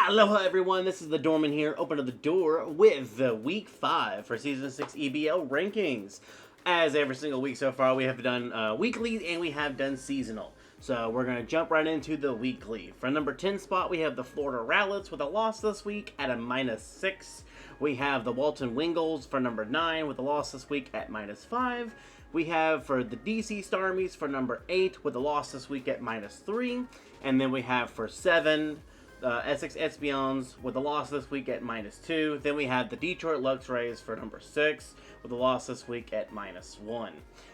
Aloha everyone, this is the Doorman here, open to the door with the Week 5 for Season 6 EBL rankings. As every single week so far, we have done weekly and we have done seasonal. So we're going to jump right into the weekly. For number 10 spot, we have the Florida Rowlets with a loss this week at a -6. We have the Walton Wingles for number 9 with a loss this week at -5. We have for the DC Starmies for number 8 with a loss this week at -3. And then we have for 7... Essex Espions with a loss this week at -2. Then we have the Detroit Lux Rays for number 6 with a loss this week at -1.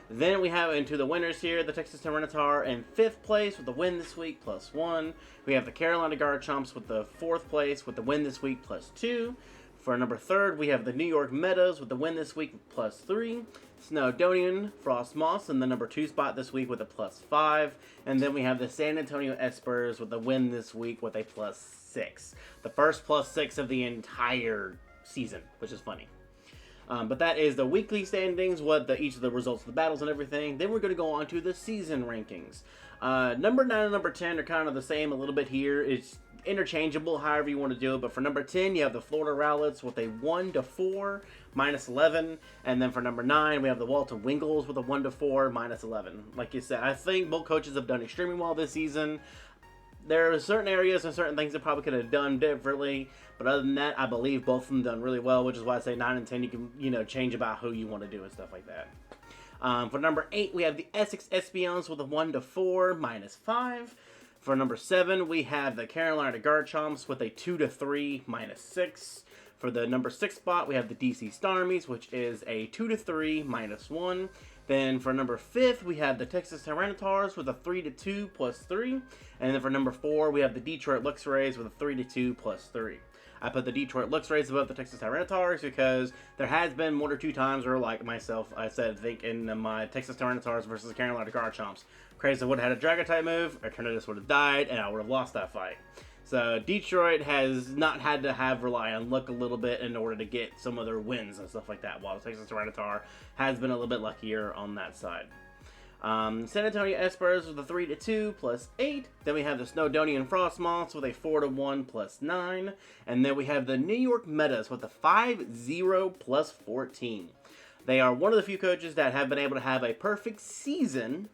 Then we have into the winners here, the Texas Tyranitar in 5th place with the win this week +1. We have the Carolina Garchomps with the 4th place with the win this week +2. For number 3rd, we have the New York Meadows with the win this week +3. Snowdonian Frost Moss in the number 2 spot this week with a +5. And then we have the San Antonio Espers with the win this week with a +6. The first +6 of the entire season, which is funny. But that is the weekly standings, each of the results of the battles and everything. Then we're going to go on to the season rankings. Number 9 and number 10 are kind of the same a little bit here. It's interchangeable, however you want to do it. But for number 10, you have the Florida Rowlets with a 1-4, -11. And then for number 9, we have the Walton Wingles with a 1-4, -11. Like you said, I think both coaches have done extremely well this season. There are certain areas and certain things that probably could have done differently, but other than that, I believe both of them done really well, which is why I say 9 and 10, you can, change about who you want to do and stuff like that. For number 8, we have the Essex Espions with a 1-4, -5. For number 7, we have the Carolina Garchomps with a 2-3, -6. For the number 6 spot, we have the DC Starmies, which is a 2-3, -1. Then for number 5th, we have the Texas Tyranitars with a 3-2, +3. And then for number 4, we have the Detroit Lux Rays with a 3-2, +3. I put the Detroit Lux Rays above the Texas Tyranitars because there has been 1 or 2 times where, like myself, I think in my Texas Tyranitars versus the Carolina Garchomps, Crazy would have had a Dragon type move, Eternatus would have died, and I would have lost that fight. So Detroit has not had to rely on luck a little bit in order to get some of their wins and stuff like that, while the Texas Tyranitar has been a little bit luckier on that side. San Antonio Espers with a 3-2, +8. Then we have the Snowdonian Frostmoths with a 4-1, +9. And then we have the New York Metas with a 5-0, +14. They are one of the few coaches that have been able to have a perfect season,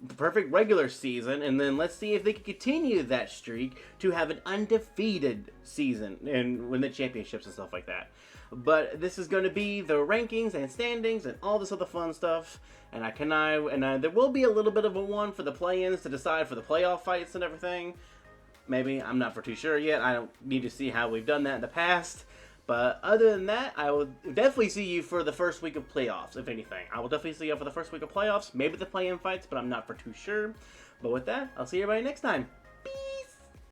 the perfect regular season, and then let's see if they can continue that streak to have an undefeated season and win the championships and stuff like that. But this is going to be the rankings and standings and all this other fun stuff, and there will be a little bit of a one for the play-ins to decide for the playoff fights and everything. Maybe, I'm not for too sure yet. I don't need to see how we've done that in the past. But other than that, I will definitely see you for the first week of playoffs, if anything. I will definitely see you for the first week of playoffs, maybe the play-in fights, but I'm not for too sure. But with that, I'll see everybody next time.